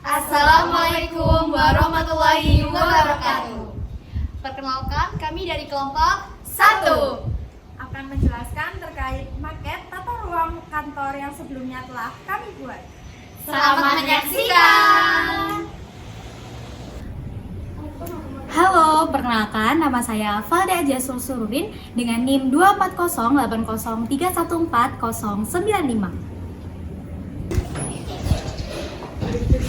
Assalamualaikum warahmatullahi wabarakatuh. Perkenalkan, kami dari kelompok 1 akan menjelaskan terkait maket tata ruang kantor yang sebelumnya telah kami buat. Selamat menyaksikan. Halo, perkenalkan nama saya Valda Jasul Sururin dengan NIM 24080314095.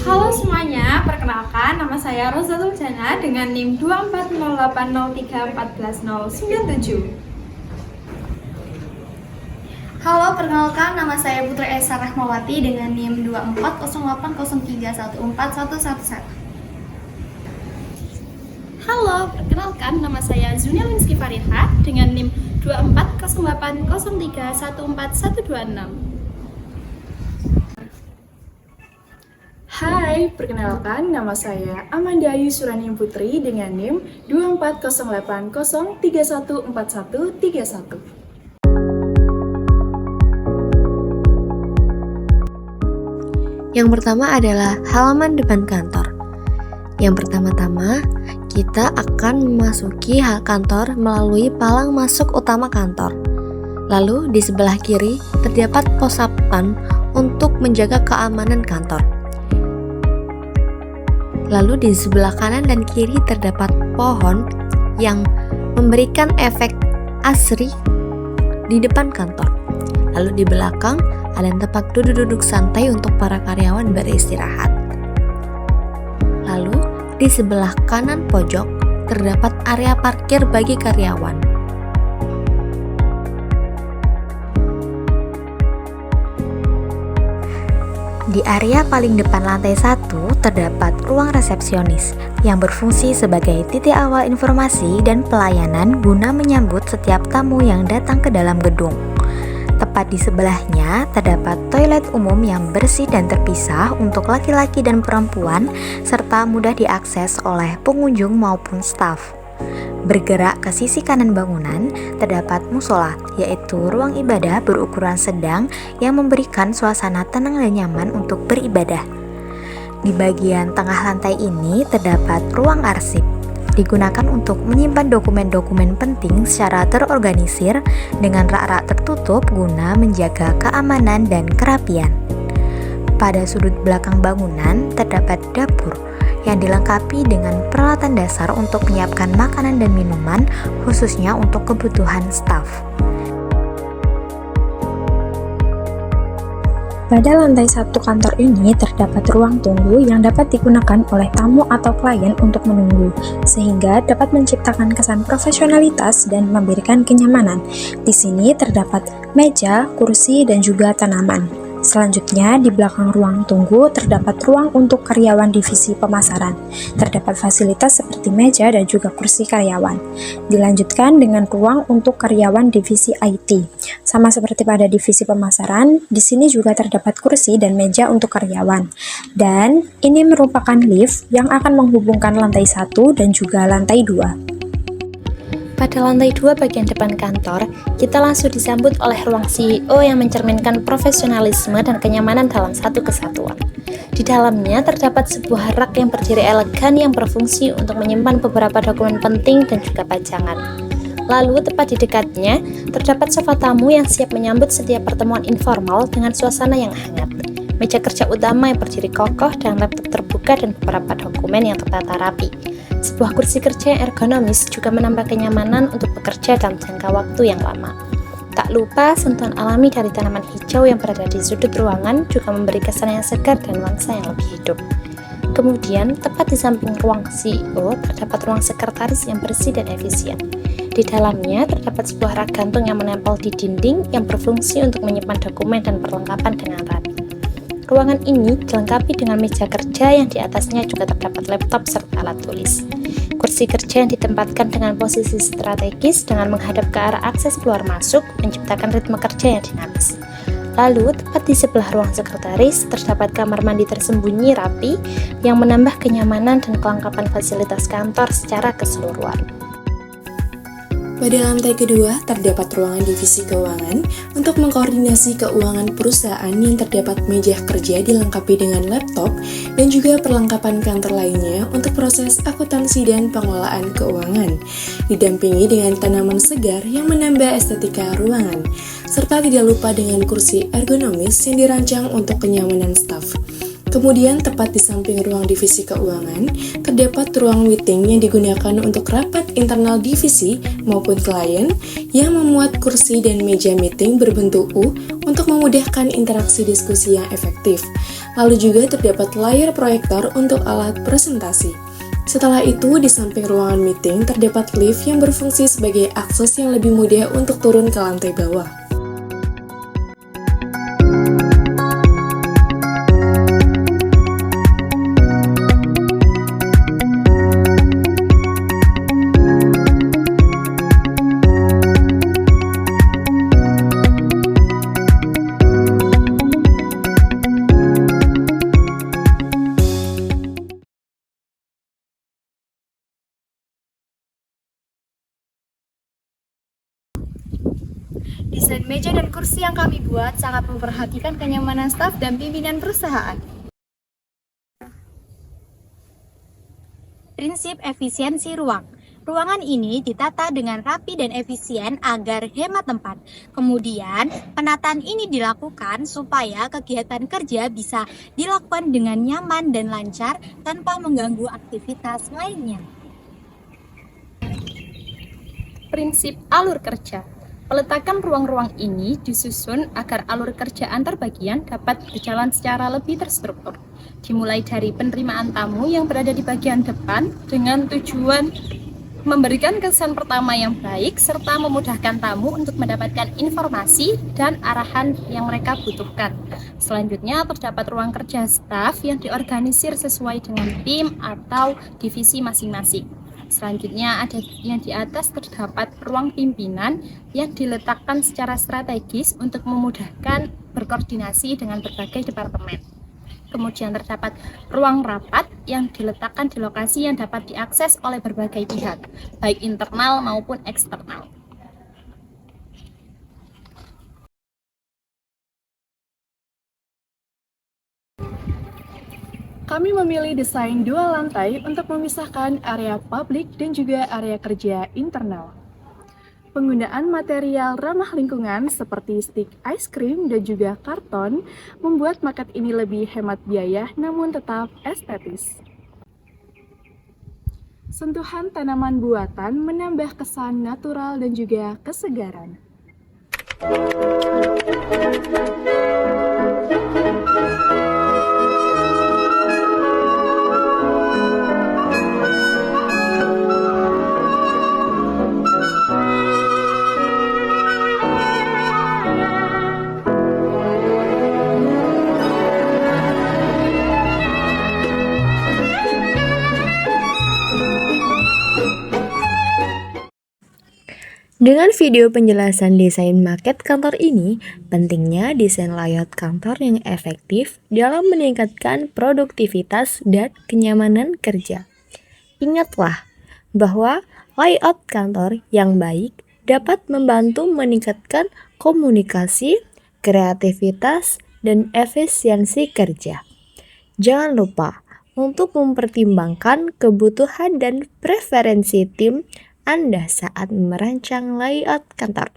Halo semuanya, perkenalkan nama saya Rozatul Jana dengan NIM 24080314097. Halo, perkenalkan nama saya Putri Esa Rahmawati dengan NIM 24080314111. Halo, perkenalkan nama saya Zunia Linski Fariha dengan NIM 24080314126. Hai, perkenalkan nama saya Amanda Ayu Surani Putri dengan NIM 2408031414131. Yang pertama adalah halaman depan kantor. Yang pertama-tama, kita akan memasuki hal kantor melalui palang masuk utama kantor. Lalu di sebelah kiri terdapat pos satpam untuk menjaga keamanan kantor. Lalu di sebelah kanan dan kiri terdapat pohon yang memberikan efek asri di depan kantor. Lalu di belakang ada tempat duduk-duduk santai untuk para karyawan beristirahat. Lalu di sebelah kanan pojok terdapat area parkir bagi karyawan. Di area paling depan lantai 1 terdapat ruang resepsionis yang berfungsi sebagai titik awal informasi dan pelayanan guna menyambut setiap tamu yang datang ke dalam gedung. Tepat di sebelahnya terdapat toilet umum yang bersih dan terpisah untuk laki-laki dan perempuan serta mudah diakses oleh pengunjung maupun staf. Bergerak ke sisi kanan bangunan terdapat musola, yaitu ruang ibadah berukuran sedang yang memberikan suasana tenang dan nyaman untuk beribadah. Di bagian tengah lantai ini terdapat ruang arsip, digunakan untuk menyimpan dokumen-dokumen penting secara terorganisir dengan rak-rak tertutup guna menjaga keamanan dan kerapian. Pada sudut belakang bangunan terdapat dapur yang dilengkapi dengan peralatan dasar untuk menyiapkan makanan dan minuman, khususnya untuk kebutuhan staf. Pada lantai 1 kantor ini terdapat ruang tunggu yang dapat digunakan oleh tamu atau klien untuk menunggu, sehingga dapat menciptakan kesan profesionalitas dan memberikan kenyamanan. Di sini terdapat meja, kursi, dan juga tanaman. Selanjutnya, di belakang ruang tunggu terdapat ruang untuk karyawan divisi pemasaran. Terdapat fasilitas seperti meja dan juga kursi karyawan. Dilanjutkan dengan ruang untuk karyawan divisi IT. Sama seperti pada divisi pemasaran, di sini juga terdapat kursi dan meja untuk karyawan. Dan ini merupakan lift yang akan menghubungkan lantai 1 dan juga lantai 2. Pada lantai 2 bagian depan kantor, kita langsung disambut oleh ruang CEO yang mencerminkan profesionalisme dan kenyamanan dalam satu kesatuan. Di dalamnya terdapat sebuah rak yang berdiri elegan yang berfungsi untuk menyimpan beberapa dokumen penting dan juga pajangan. Lalu tepat di dekatnya terdapat sofa tamu yang siap menyambut setiap pertemuan informal dengan suasana yang hangat. Meja kerja utama yang berdiri kokoh dan laptop terbuka dan beberapa dokumen yang tertata rapi. Sebuah kursi kerja yang ergonomis juga menambah kenyamanan untuk bekerja dalam jangka waktu yang lama. Tak lupa, sentuhan alami dari tanaman hijau yang berada di sudut ruangan juga memberi kesan yang segar dan nuansa yang lebih hidup. Kemudian, tepat di samping ruang CEO, terdapat ruang sekretaris yang bersih dan efisien. Di dalamnya, terdapat sebuah rak gantung yang menempel di dinding yang berfungsi untuk menyimpan dokumen dan perlengkapan dengan rapi. Ruangan ini dilengkapi dengan meja kerja yang di atasnya juga terdapat laptop serta alat tulis. Kursi kerja yang ditempatkan dengan posisi strategis dengan menghadap ke arah akses keluar masuk menciptakan ritme kerja yang dinamis. Lalu, tepat di sebelah ruang sekretaris, terdapat kamar mandi tersembunyi rapi yang menambah kenyamanan dan kelengkapan fasilitas kantor secara keseluruhan. Pada lantai kedua, terdapat ruangan divisi keuangan untuk mengkoordinasi keuangan perusahaan yang terdapat meja kerja dilengkapi dengan laptop dan juga perlengkapan kantor lainnya untuk proses akuntansi dan pengelolaan keuangan. Didampingi dengan tanaman segar yang menambah estetika ruangan, serta tidak lupa dengan kursi ergonomis yang dirancang untuk kenyamanan staf. Kemudian tepat di samping ruang divisi keuangan, terdapat ruang meeting yang digunakan untuk rapat internal divisi maupun klien yang memuat kursi dan meja meeting berbentuk U untuk memudahkan interaksi diskusi yang efektif. Lalu juga terdapat layar proyektor untuk alat presentasi. Setelah itu, di samping ruangan meeting terdapat lift yang berfungsi sebagai akses yang lebih mudah untuk turun ke lantai bawah. Desain meja dan kursi yang kami buat sangat memperhatikan kenyamanan staf dan pimpinan perusahaan. Prinsip efisiensi ruang. Ruangan ini ditata dengan rapi dan efisien agar hemat tempat. Kemudian, penataan ini dilakukan supaya kegiatan kerja bisa dilakukan dengan nyaman dan lancar tanpa mengganggu aktivitas lainnya. Prinsip alur kerja. Peletakan ruang-ruang ini disusun agar alur kerja antar bagian dapat berjalan secara lebih terstruktur. Dimulai dari penerimaan tamu yang berada di bagian depan dengan tujuan memberikan kesan pertama yang baik serta memudahkan tamu untuk mendapatkan informasi dan arahan yang mereka butuhkan. Selanjutnya terdapat ruang kerja staf yang diorganisir sesuai dengan tim atau divisi masing-masing. Selanjutnya ada yang di atas terdapat ruang pimpinan yang diletakkan secara strategis untuk memudahkan berkoordinasi dengan berbagai departemen. Kemudian terdapat ruang rapat yang diletakkan di lokasi yang dapat diakses oleh berbagai pihak, baik internal maupun eksternal. Kami memilih desain 2 lantai untuk memisahkan area publik dan juga area kerja internal. Penggunaan material ramah lingkungan seperti stik es krim dan juga karton membuat market ini lebih hemat biaya namun tetap estetis. Sentuhan tanaman buatan menambah kesan natural dan juga kesegaran. Dengan video penjelasan desain maket kantor ini, pentingnya desain layout kantor yang efektif dalam meningkatkan produktivitas dan kenyamanan kerja. Ingatlah bahwa layout kantor yang baik dapat membantu meningkatkan komunikasi, kreativitas, dan efisiensi kerja. Jangan lupa untuk mempertimbangkan kebutuhan dan preferensi tim Anda saat merancang layout kantor.